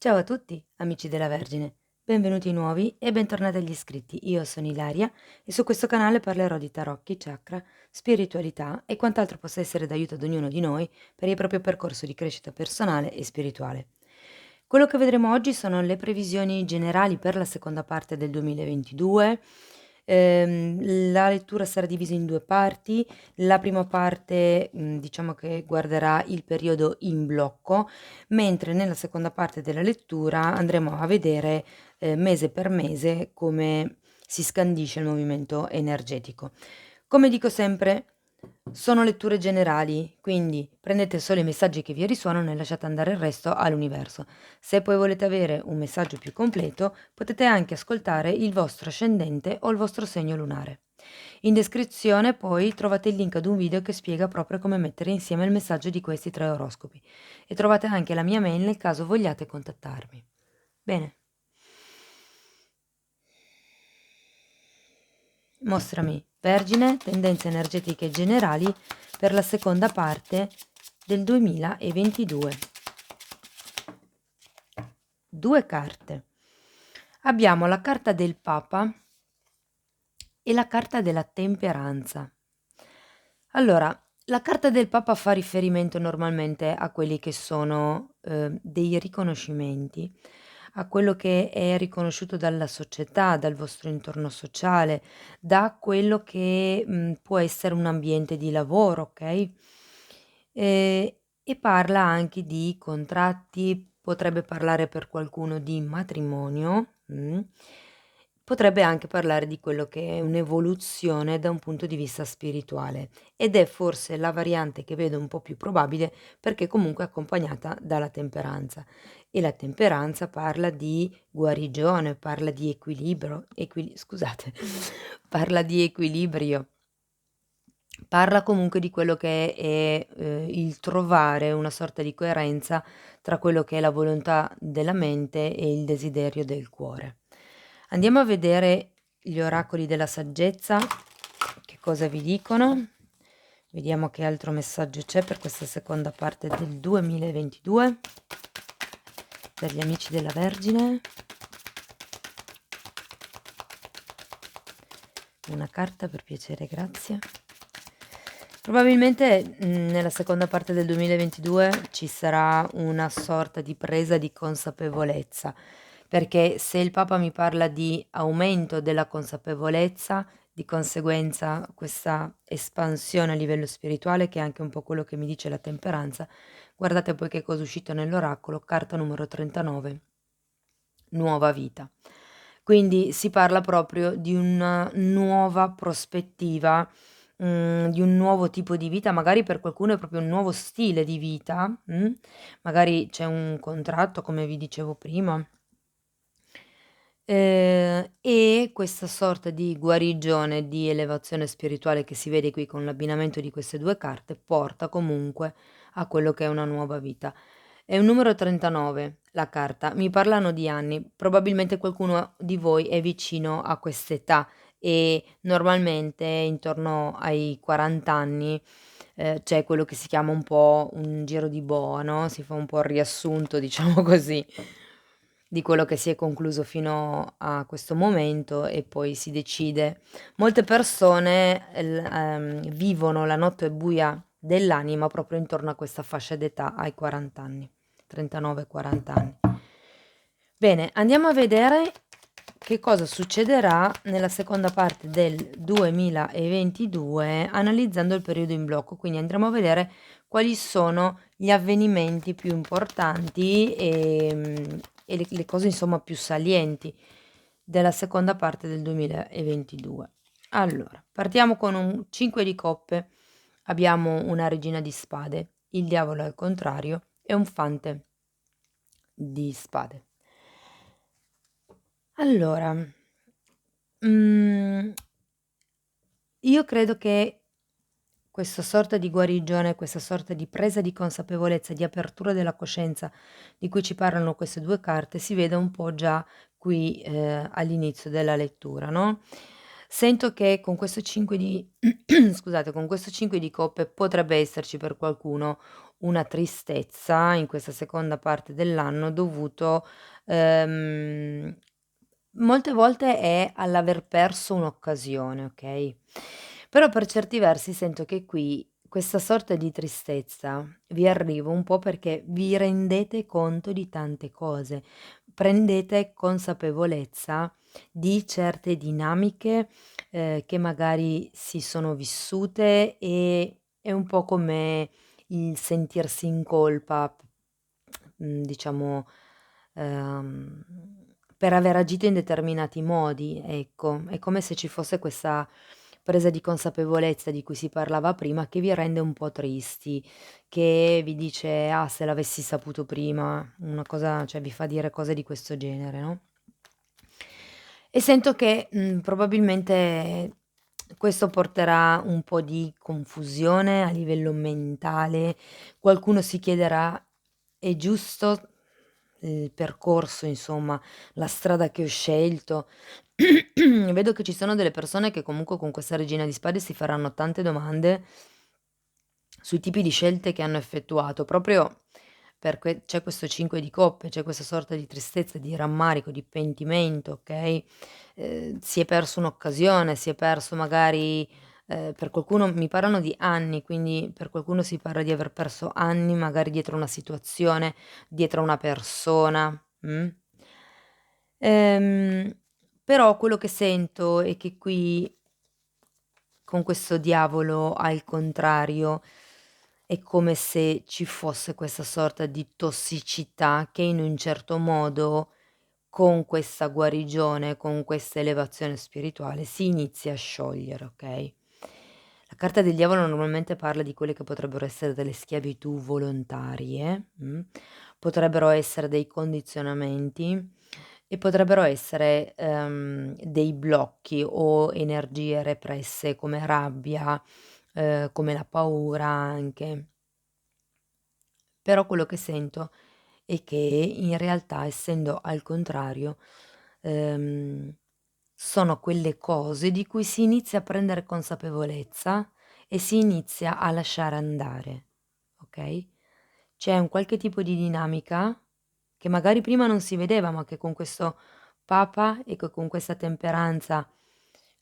Ciao a tutti, amici della Vergine. Benvenuti nuovi e bentornati agli iscritti. Io sono Ilaria e su questo canale parlerò di tarocchi, chakra, spiritualità e quant'altro possa essere d'aiuto ad ognuno di noi per il proprio percorso di crescita personale e spirituale. Quello che vedremo oggi sono le previsioni generali per la seconda parte del 2022. La lettura sarà divisa in due parti. La prima parte, diciamo che guarderà il periodo in blocco, mentre nella seconda parte della lettura andremo a vedere, mese per mese come si scandisce il movimento energetico. Come dico sempre, sono letture generali, quindi prendete solo i messaggi che vi risuonano e lasciate andare il resto all'universo. Se poi volete avere un messaggio più completo, potete anche ascoltare il vostro ascendente o il vostro segno lunare. In descrizione poi trovate il link ad un video che spiega proprio come mettere insieme il messaggio di questi tre oroscopi e trovate anche la mia mail nel caso vogliate contattarmi. Bene. Mostrami, Vergine, tendenze energetiche generali per la seconda parte del 2022. Due carte. Abbiamo la carta del Papa e la carta della temperanza. Allora, la carta del Papa fa riferimento normalmente a quelli che sono dei riconoscimenti, a quello che è riconosciuto dalla società, dal vostro intorno sociale, da quello che può essere un ambiente di lavoro, ok? E parla anche di contratti, potrebbe parlare per qualcuno di matrimonio, potrebbe anche parlare di quello che è un'evoluzione da un punto di vista spirituale ed è forse la variante che vedo un po' più probabile perché comunque è accompagnata dalla temperanza e la temperanza parla di guarigione, parla di equilibrio, scusate, parla di equilibrio. Parla comunque di quello che è, il trovare una sorta di coerenza tra quello che è la volontà della mente e il desiderio del cuore. Andiamo a vedere gli oracoli della saggezza, che cosa vi dicono. Vediamo che altro messaggio c'è per questa seconda parte del 2022 per gli amici della Vergine. Una carta per piacere, grazie. Probabilmente, nella seconda parte del 2022 ci sarà una sorta di presa di consapevolezza, perché se il Papa mi parla di aumento della consapevolezza, di conseguenza questa espansione a livello spirituale, che è anche un po' quello che mi dice la temperanza, guardate poi che cosa è uscito nell'oracolo, carta numero 39, nuova vita. Quindi si parla proprio di una nuova prospettiva, di un nuovo tipo di vita, magari per qualcuno è proprio un nuovo stile di vita, magari c'è un contratto, come vi dicevo prima. E questa sorta di guarigione, di elevazione spirituale che si vede qui con l'abbinamento di queste 2 carte, porta comunque a quello che è una nuova vita. È un numero 39 la carta, mi parlano di anni, probabilmente qualcuno di voi è vicino a quest'età e normalmente intorno ai 40 anni, c'è quello che si chiama un po' un giro di boa, no, si fa un po' il riassunto, diciamo così, di quello che si è concluso fino a questo momento e poi si decide. Molte persone, vivono la notte buia dell'anima proprio intorno a questa fascia d'età, ai 40 anni, 39, 40 anni. Bene, andiamo a vedere che cosa succederà nella seconda parte del 2022 analizzando il periodo in blocco, quindi andremo a vedere quali sono gli avvenimenti più importanti e le cose insomma più salienti della seconda parte del 2022. Allora, partiamo con un 5 di coppe, abbiamo una regina di spade, il diavolo al contrario e un fante di spade. Allora, io credo che questa sorta di guarigione, questa sorta di presa di consapevolezza, di apertura della coscienza di cui ci parlano queste 2 carte, si veda un po' già qui, all'inizio della lettura, no, sento che con questo 5 di scusate, con questo 5 di coppe potrebbe esserci per qualcuno una tristezza in questa seconda parte dell'anno dovuto, ehm, molte volte è all'aver perso un'occasione, okay, però per certi versi sento che qui questa sorta di tristezza vi arriva un po' perché vi rendete conto di tante cose, prendete consapevolezza di certe dinamiche, che magari si sono vissute e è un po' come il sentirsi in colpa, diciamo, ehm, per aver agito in determinati modi, ecco. È come se ci fosse questa presa di consapevolezza di cui si parlava prima, che vi rende un po' tristi, che vi dice: "Ah, se l'avessi saputo prima", una cosa cioè vi fa dire cose di questo genere, no, e sento che, probabilmente questo porterà un po' di confusione a livello mentale. Qualcuno si chiederà: "È giusto il percorso, insomma, la strada che ho scelto?" Vedo che ci sono delle persone che comunque con questa regina di spade si faranno tante domande sui tipi di scelte che hanno effettuato, proprio perché c'è questo 5 di coppe, c'è questa sorta di tristezza, di rammarico, di pentimento, okay, si è perso un'occasione, si è perso magari per qualcuno mi parlano di anni, quindi per qualcuno si parla di aver perso anni magari dietro una situazione, dietro a una persona, Ehm, però quello che sento è che qui con questo diavolo al contrario, è come se ci fosse questa sorta di tossicità che in un certo modo, con questa guarigione, con questa elevazione spirituale, si inizia a sciogliere, okay? La carta del diavolo normalmente parla di quelle che potrebbero essere delle schiavitù volontarie, potrebbero essere dei condizionamenti e potrebbero essere, dei blocchi o energie represse come rabbia, come la paura anche. Però quello che sento è che in realtà, essendo al contrario, ehm, sono quelle cose di cui si inizia a prendere consapevolezza e si inizia a lasciare andare, okay? C'è un qualche tipo di dinamica che magari prima non si vedeva, ma che con questo Papa e con questa temperanza,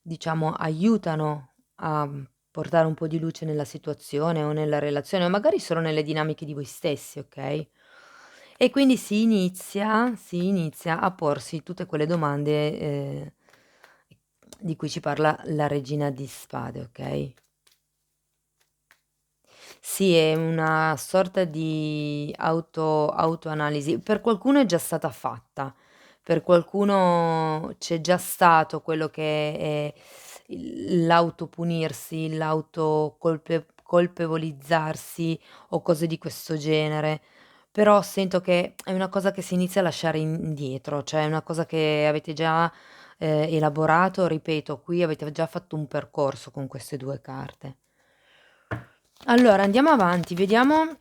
diciamo, aiutano a, portare un po' di luce nella situazione o nella relazione, o magari solo nelle dinamiche di voi stessi, okay, e quindi si inizia a porsi tutte quelle domande, di cui ci parla la regina di spade, okay? Sì, è una sorta di autoanalisi. Per qualcuno è già stata fatta, per qualcuno c'è già stato quello che è l'autopunirsi, colpevolizzarsi o cose di questo genere, però sento che è una cosa che si inizia a lasciare indietro, cioè è una cosa che avete già, elaborato, ripeto, qui avete già fatto un percorso con queste 2 carte. Allora andiamo avanti, vediamo.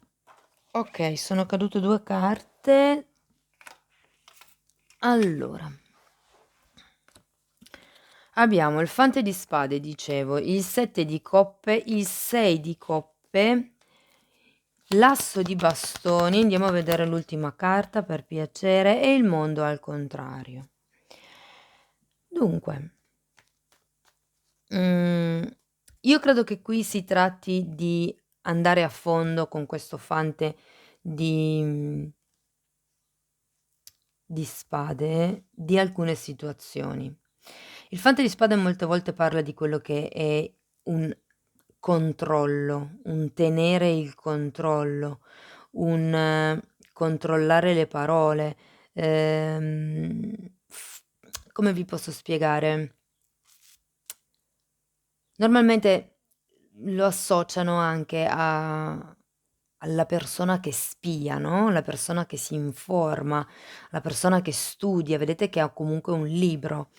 Okay, sono cadute 2 carte. Allora, abbiamo il fante di spade, dicevo, il 7 di coppe, il 6 di coppe, l'asso di bastoni, andiamo a vedere l'ultima carta per piacere, e il mondo al contrario. Dunque, mhmm, io credo che qui si tratti di andare a fondo con questo fante di di spade di alcune situazioni. Il fante di spade molte volte parla di quello che è un controllo, un tenere il controllo, un controllare le parole, f come vi posso spiegare? Normalmente lo associano anche a alla persona che spia, no, la persona che si informa, la persona che studia, vedete che ha comunque un libro.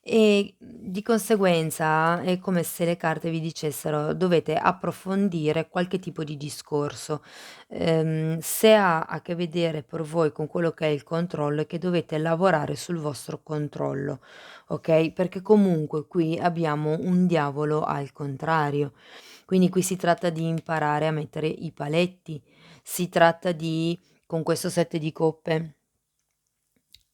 E, di conseguenza è come se le carte vi dicessero: dovete approfondire qualche tipo di discorso. Se ha a che vedere per voi con quello che è il controllo, è che dovete lavorare sul vostro controllo, okay, perché comunque qui abbiamo un diavolo al contrario. Quindi qui si tratta di imparare a mettere i paletti, Si tratta di, con questo 7 di coppe,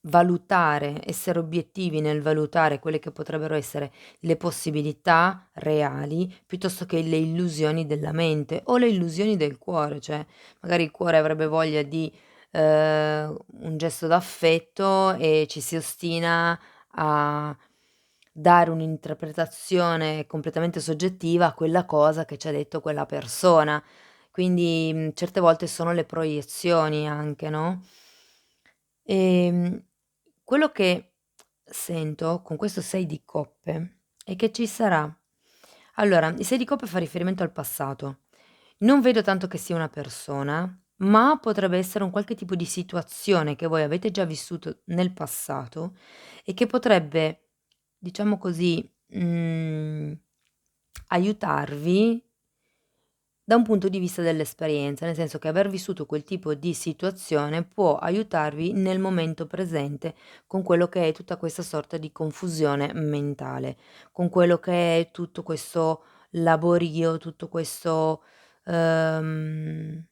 valutare, essere obiettivi nel valutare quelle che potrebbero essere le possibilità reali, piuttosto che le illusioni della mente o le illusioni del cuore, cioè magari il cuore avrebbe voglia di un gesto d'affetto e ci si ostina a dare un'interpretazione completamente soggettiva a quella cosa che ci ha detto quella persona. Quindi, certe volte sono le proiezioni anche, no, ehm, quello che sento con questo 6 di coppe è che ci sarà, allora, il 6 di coppe fa riferimento al passato. Non vedo tanto che sia una persona, ma potrebbe essere un qualche tipo di situazione che voi avete già vissuto nel passato e che potrebbe, diciamo così, aiutarvi da un punto di vista dell'esperienza, nel senso che aver vissuto quel tipo di situazione può aiutarvi nel momento presente con quello che è tutta questa sorta di confusione mentale, con quello che è tutto questo laborio, tutto questo, ehm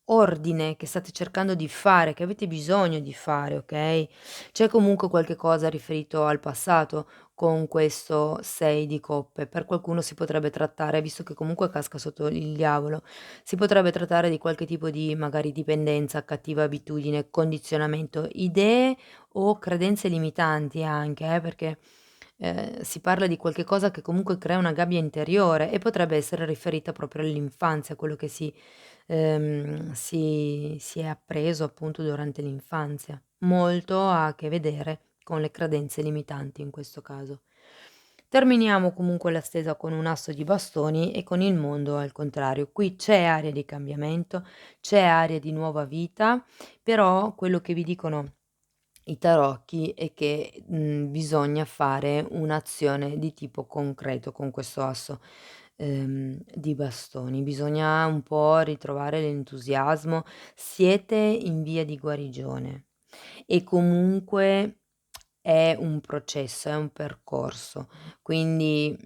ordine che state cercando di fare, che avete bisogno di fare, okay, c'è comunque qualche cosa riferito al passato con questo 6 di coppe. Per qualcuno si potrebbe trattare, visto che comunque casca sotto il diavolo, si potrebbe trattare di qualche tipo di magari dipendenza, cattiva abitudine, condizionamento, idee o credenze limitanti anche, perché, si parla di qualche cosa che comunque crea una gabbia interiore e potrebbe essere riferita proprio all'infanzia, quello che si è appreso appunto durante l'infanzia. Molto ha a che vedere con le credenze limitanti in questo caso. Terminiamo comunque la stesa con un asso di bastoni e con il mondo al contrario. Qui c'è aria di cambiamento, c'è aria di nuova vita, però quello che vi dicono i tarocchi è che, bisogna fare un'azione di tipo concreto con questo asso, di bastoni. Bisogna un po' ritrovare l'entusiasmo. Siete in via di guarigione e comunque è un processo, è un percorso, quindi,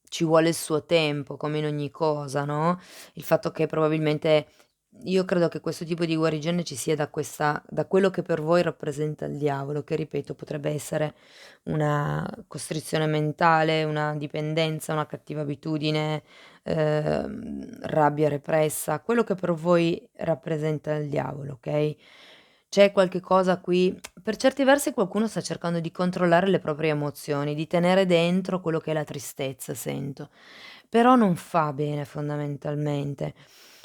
ci vuole il suo tempo come in ogni cosa, no, il fatto che probabilmente io credo che questo tipo di guarigione ci sia da quello che per voi rappresenta il diavolo, che ripeto potrebbe essere una costrizione mentale, una dipendenza, una cattiva abitudine, rabbia repressa, quello che per voi rappresenta il diavolo, okay? C'è qualche cosa qui, per certi versi qualcuno sta cercando di controllare le proprie emozioni, di tenere dentro quello che è la tristezza, sento, però non fa bene fondamentalmente.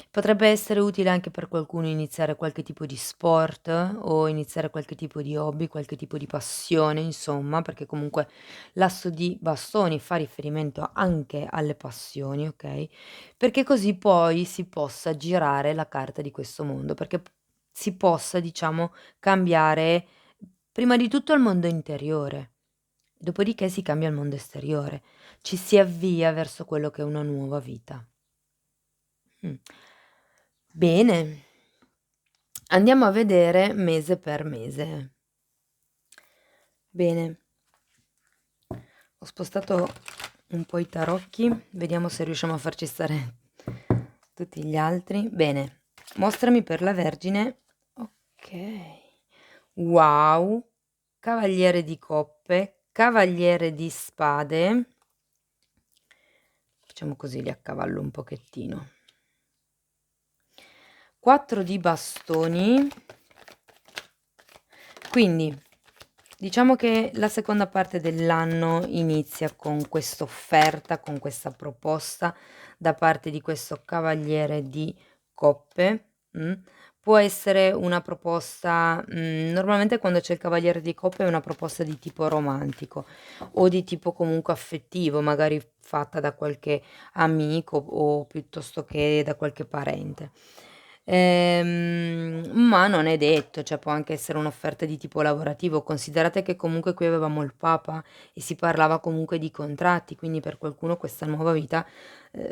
Potrebbe essere utile anche per qualcuno iniziare qualche tipo di sport o iniziare qualche tipo di hobby, qualche tipo di passione, insomma, perché comunque l'asso di bastoni fa riferimento anche alle passioni, okay, perché così poi si possa girare la carta di questo mondo, perché p si possa, diciamo, cambiare prima di tutto il mondo interiore, dopodiché si cambia il mondo esteriore. Ci si avvia verso quello che è una nuova vita. Mh. Bene, andiamo a vedere mese per mese. Bene, ho spostato un po' i tarocchi, vediamo se riusciamo a farci stare tutti gli altri. Bene, mostrami per la Vergine. Okay. Wow, cavaliere di coppe, cavaliere di spade. Facciamo così, li accavallo un pochettino. 4 di bastoni. Quindi, diciamo che la seconda parte dell'anno inizia con quest'offerta, con questa proposta da parte di questo cavaliere di coppe, può essere una proposta, normalmente quando c'è il cavaliere di coppe è una proposta di tipo romantico o di tipo comunque affettivo, magari fatta da qualche amico o piuttosto che da qualche parente. Ma non è detto, cioè può anche essere un'offerta di tipo lavorativo. Considerate che comunque qui avevamo il Papa e si parlava comunque di contratti, quindi per qualcuno questa nuova vita,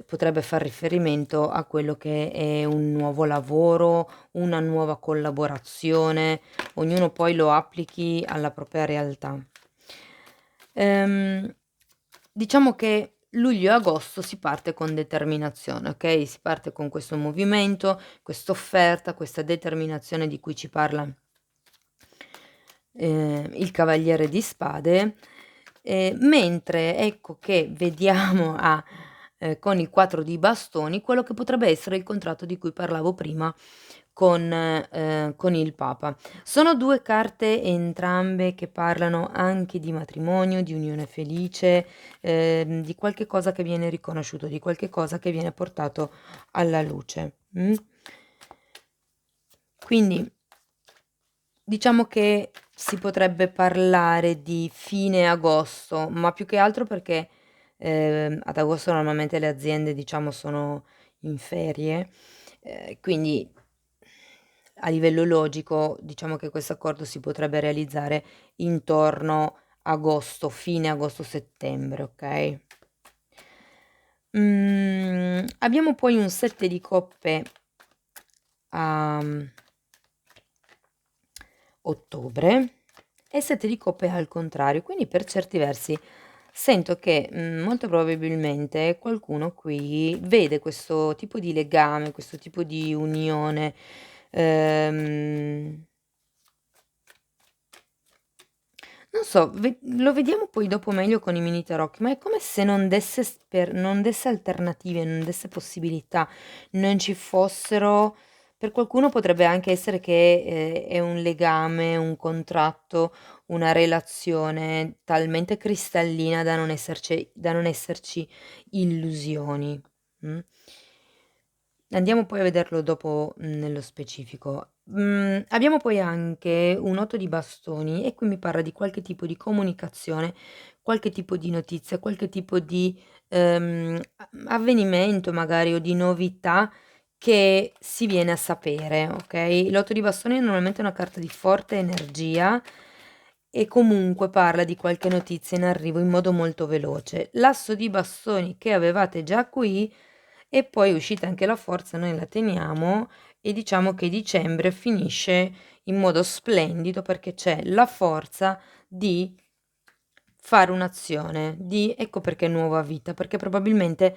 potrebbe far riferimento a quello che è un nuovo lavoro, una nuova collaborazione, ognuno poi lo applichi alla propria realtà. Ehm, diciamo che luglio e agosto si parte con determinazione, okay, si parte con questo movimento, quest'offerta, questa determinazione di cui ci parla, il Cavaliere di Spade, mentre ecco che vediamo con il 4 di bastoni, quello che potrebbe essere il contratto di cui parlavo prima con il Papa. Sono 2 carte entrambe che parlano anche di matrimonio, di unione felice, di qualche cosa che viene riconosciuto, di qualche cosa che viene portato alla luce, Quindi diciamo che si potrebbe parlare di fine agosto, ma più che altro perché, ad agosto normalmente le aziende, diciamo, sono in ferie, quindi a livello logico diciamo che questo accordo si potrebbe realizzare intorno agosto, fine agosto-settembre, okay? Abbiamo poi un 7 di coppe a ottobre e 7 di coppe al contrario, quindi per certi versi sento che, molto probabilmente qualcuno qui vede questo tipo di legame, questo tipo di unione, ehm non so, lo vediamo poi dopo meglio con i mini tarocchi, ma è come se non desse alternative, non desse possibilità, non ci fossero. Per qualcuno potrebbe anche essere che, è un legame, un contratto, una relazione talmente cristallina da non esserci illusioni, mh? Andiamo poi a vederlo dopo, nello specifico. Abbiamo poi anche un 8 di bastoni e qui mi parla di qualche tipo di comunicazione, qualche tipo di notizia, qualche tipo di, avvenimento magari o di novità che si viene a sapere, okay, l'8 di bastoni normalmente è una carta di forte energia e comunque parla di qualche notizia in arrivo in modo molto veloce. L'asso di bastoni che avevate già qui e poi è uscita anche la forza, noi la teniamo e diciamo che dicembre finisce in modo splendido perché c'è la forza di fare un'azione, di ecco perché nuova vita, perché probabilmente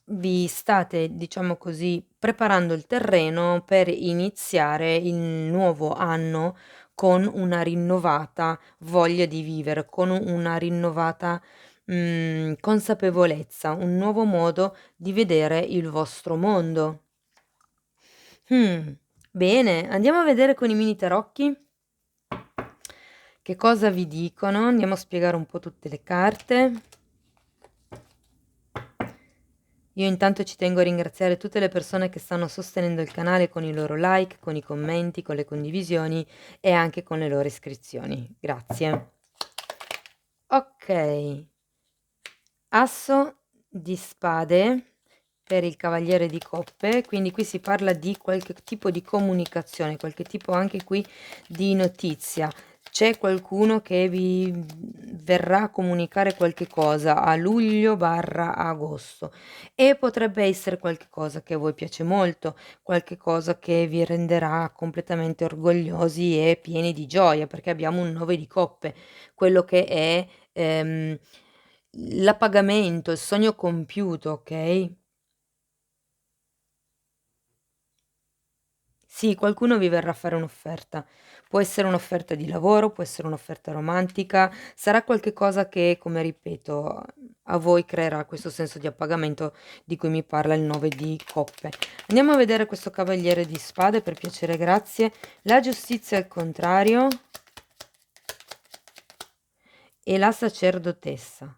vi state, diciamo così, preparando il terreno per iniziare il nuovo anno con una rinnovata voglia di vivere, con una rinnovata, consapevolezza, un nuovo modo di vedere il vostro mondo. Bene, andiamo a vedere con i mini tarocchi che cosa vi dicono. Andiamo a spiegare un po' tutte le carte. Io intanto ci tengo a ringraziare tutte le persone che stanno sostenendo il canale con i loro like, con i commenti, con le condivisioni e anche con le loro iscrizioni. Grazie. Ok, asso di spade per il cavaliere di coppe, quindi qui si parla di qualche tipo di comunicazione, qualche tipo anche qui di notizia. C'è qualcuno che vi verrà a comunicare qualche cosa a luglio/agosto e potrebbe essere qualche cosa che a voi piace molto, qualche cosa che vi renderà completamente orgogliosi e pieni di gioia, perché abbiamo un 9 di coppe, quello che è, l'appagamento, il sogno compiuto, okay? Sì, qualcuno vi verrà a fare un'offerta. Può essere un'offerta di lavoro, può essere un'offerta romantica, sarà qualche cosa che, come ripeto, a voi creerà questo senso di appagamento di cui mi parla il 9 di coppe. Andiamo a vedere questo cavaliere di spade, per piacere, grazie. La giustizia al contrario e la sacerdotessa.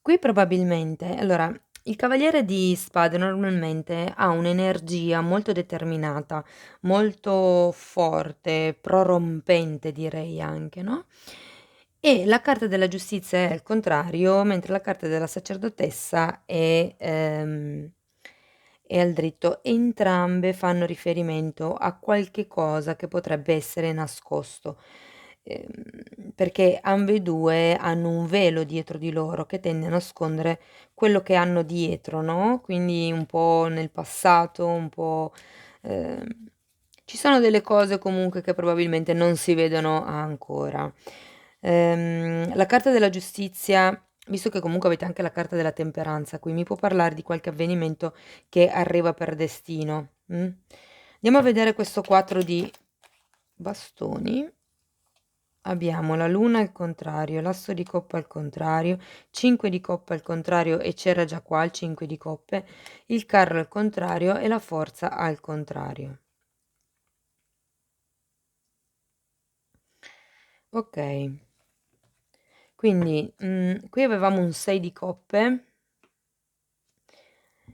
Qui probabilmente allora, il cavaliere di spade normalmente ha un'energia molto determinata, molto forte, prorompente direi anche, no, e la carta della giustizia è al contrario, mentre la carta della sacerdotessa è al dritto. Entrambe fanno riferimento a qualche cosa che potrebbe essere nascosto, perché ambedue hanno un velo dietro di loro che tende a nascondere quello che hanno dietro, no, quindi un po' nel passato, un po', ehm Ci sono delle cose comunque che probabilmente non si vedono ancora. La carta della giustizia, visto che comunque avete anche la carta della temperanza qui, mi può parlare di qualche avvenimento che arriva per destino. Andiamo a vedere questo 4 di bastoni. Abbiamo la luna al contrario, l'asso di coppa al contrario, 5 di coppa al contrario e c'era già qua il 5 di coppe, il carro al contrario e la forza al contrario. Ok, quindi qui avevamo un 6 di coppe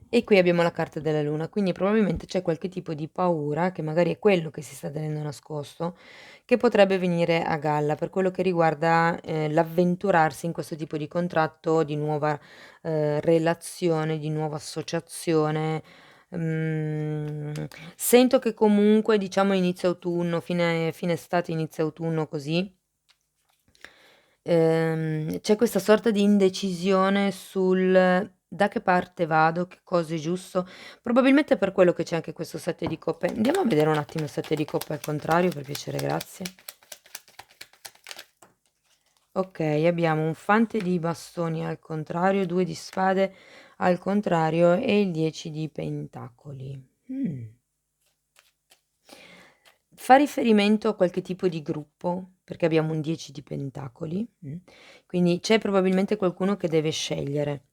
e qui abbiamo la carta della luna, quindi probabilmente c'è qualche tipo di paura, che magari è quello che si sta tenendo nascosto, che potrebbe venire a galla per quello che riguarda l'avventurarsi in questo tipo di contratto, di nuova relazione, di nuova associazione. Mm, Sento che comunque, diciamo, inizio autunno, fine estate, inizio autunno, così c'è questa sorta di indecisione sul da che parte vado, che cosa è giusto. Probabilmente è per quello che c'è anche questo 7 di coppe. Andiamo a vedere un attimo il 7 di coppe al contrario, per piacere, grazie. Ok, abbiamo un fante di bastoni al contrario, 2 di spade al contrario e il 10 di pentacoli. Fa riferimento a qualche tipo di gruppo, perché abbiamo un 10 di pentacoli, quindi c'è probabilmente qualcuno che deve scegliere.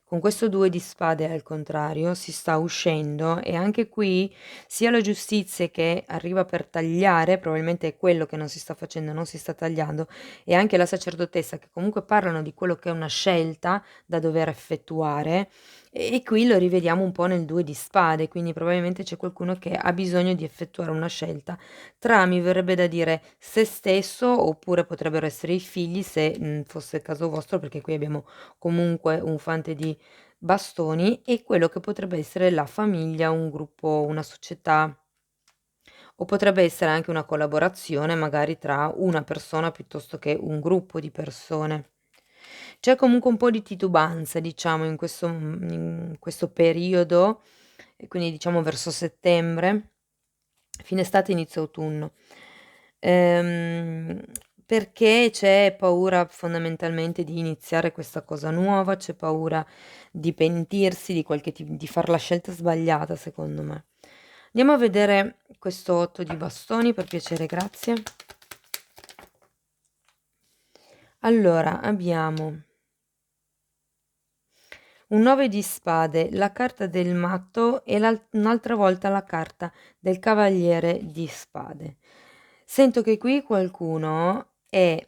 Con questo 2 di spade al contrario si sta uscendo e anche qui sia la giustizia che arriva per tagliare, probabilmente è quello che non si sta facendo, non si sta tagliando, e anche la sacerdotessa che comunque parlano di quello che è una scelta da dover effettuare. E qui lo rivediamo un po' nel 2 di spade, quindi probabilmente c'è qualcuno che ha bisogno di effettuare una scelta tra, mi verrebbe da dire, se stesso, oppure potrebbero essere i figli se fosse il caso vostro, perché qui abbiamo comunque un fante di bastoni e quello che potrebbe essere la famiglia, un gruppo, una società, o potrebbe essere anche una collaborazione magari tra una persona piuttosto che un gruppo di persone. C'è comunque un po' di titubanza, diciamo, in questo periodo, e quindi diciamo verso settembre, fine estate, inizio autunno. Ehm, Perché c'è paura fondamentalmente di iniziare questa cosa nuova, c'è paura di pentirsi di far la scelta sbagliata, secondo me. Andiamo a vedere questo 8 di bastoni, per piacere, grazie. Allora, abbiamo un 9 di spade, la carta del matto e un'altra volta la carta del cavaliere di spade. Sento che qui qualcuno è...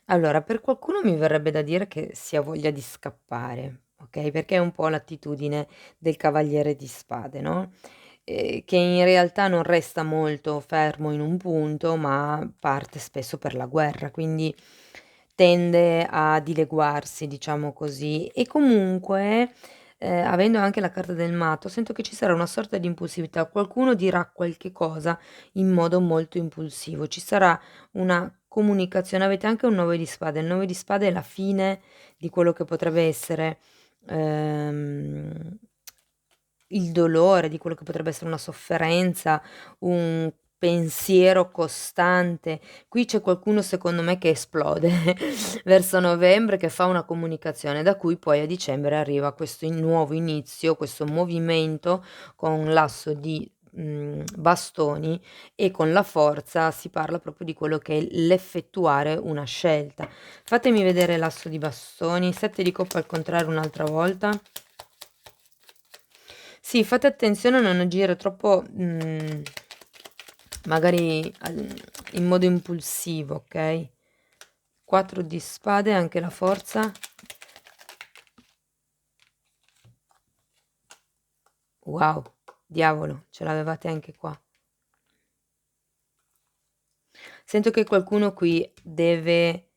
Allora, per qualcuno mi verrebbe da dire che si ha voglia di scappare, ok? Perché è un po' l'attitudine del cavaliere di spade, no? Che in realtà non resta molto fermo in un punto, ma parte spesso per la guerra, quindi tende a dileguarsi, diciamo così. E comunque, avendo anche la carta del matto, sento che ci sarà una sorta di impulsività. Qualcuno dirà qualche cosa in modo molto impulsivo. Ci sarà una comunicazione. Avete anche un 9 di spade. Il 9 di spade è la fine di quello che potrebbe essere ehm, il dolore, di quello che potrebbe essere una sofferenza, un pensiero costante. Qui c'è qualcuno, secondo me, che esplode verso novembre, che fa una comunicazione, da cui poi a dicembre arriva questo nuovo inizio, questo movimento con l'asso di bastoni, e con la forza si parla proprio di quello che è l'effettuare una scelta. Fatemi vedere l'asso di bastoni, 7 di coppa al contrario un'altra volta. Sì, fate attenzione a non agire troppo, magari in modo impulsivo, ok? 4 di spade, anche la forza. Wow, diavolo, ce l'avevate anche qua. Sento che qualcuno qui deve,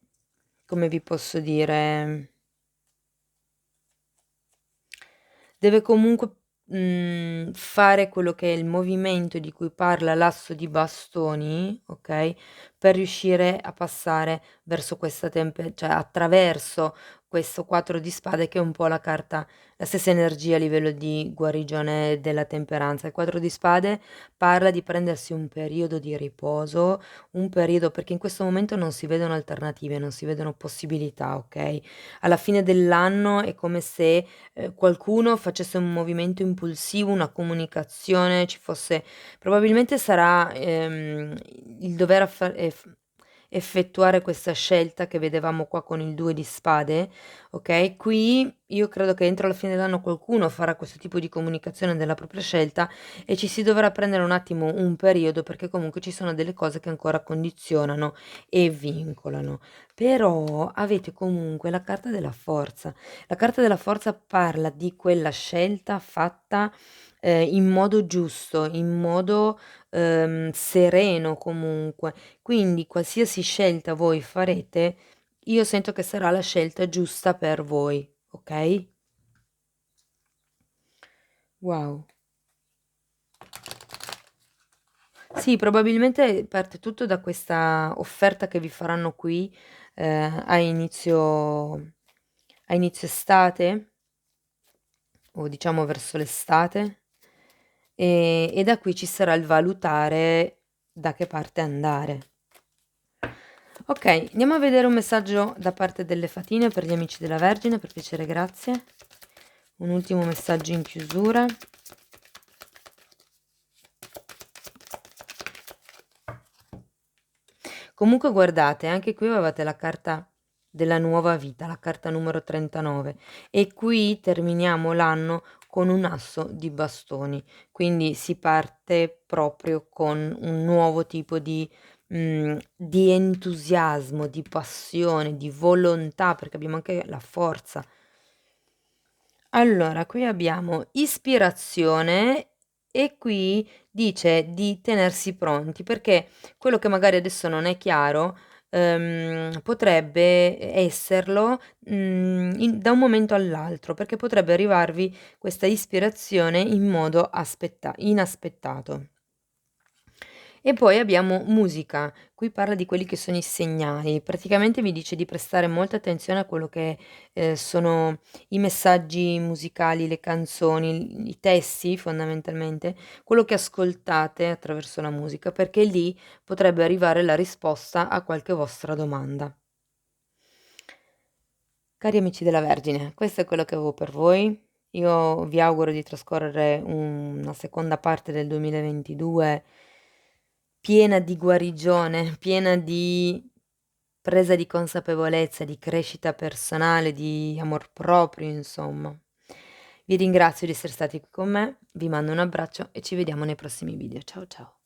come vi posso dire, deve comunque fare quello che è il movimento di cui parla l'asso di bastoni, ok? Per riuscire a passare verso questa cioè attraverso questo 4 di spade che è un po' la stessa energia a livello di guarigione della temperanza. Il 4 di spade parla di prendersi un periodo di riposo, un periodo perché in questo momento non si vedono alternative, non si vedono possibilità, ok? Alla fine dell'anno è come se qualcuno facesse un movimento impulsivo, una comunicazione, ci fosse, probabilmente sarà il dover effettuare questa scelta che vedevamo qua con il 2 di spade, ok? Qui io credo che entro la fine dell'anno qualcuno farà questo tipo di comunicazione della propria scelta e ci si dovrà prendere un attimo un periodo perché comunque ci sono delle cose che ancora condizionano e vincolano. Però avete comunque la carta della forza. La carta della forza parla di quella scelta fatta in modo giusto, in modo sereno comunque. Quindi qualsiasi scelta voi farete, io sento che sarà la scelta giusta per voi, ok? Wow. Sì, probabilmente parte tutto da questa offerta che vi faranno qui a inizio estate, o diciamo verso l'estate, e da qui ci sarà il valutare da che parte andare. Ok, andiamo a vedere un messaggio da parte delle Fatine per gli amici della Vergine, per piacere, grazie. Un ultimo messaggio in chiusura. Comunque guardate, anche qui avevate la carta della nuova vita, la carta numero 39 e qui terminiamo l'anno con un asso di bastoni, quindi si parte proprio con un nuovo tipo di entusiasmo, di passione, di volontà, perché abbiamo anche la forza. Allora, qui abbiamo ispirazione e qui dice di tenersi pronti, perché quello che magari adesso non è chiaro, potrebbe esserlo, da un momento all'altro, perché potrebbe arrivarvi questa ispirazione in modo inaspettato. E poi abbiamo musica, qui parla di quelli che sono i segnali, praticamente vi dice di prestare molta attenzione a quello che sono i messaggi musicali, le canzoni, i testi fondamentalmente, quello che ascoltate attraverso la musica, perché lì potrebbe arrivare la risposta a qualche vostra domanda. Cari amici della Vergine, questo è quello che avevo per voi. Io vi auguro di trascorrere una seconda parte del 2022 piena di guarigione, piena di presa di consapevolezza, di crescita personale, di amor proprio, insomma. Vi ringrazio di essere stati qui con me, vi mando un abbraccio e ci vediamo nei prossimi video. Ciao ciao.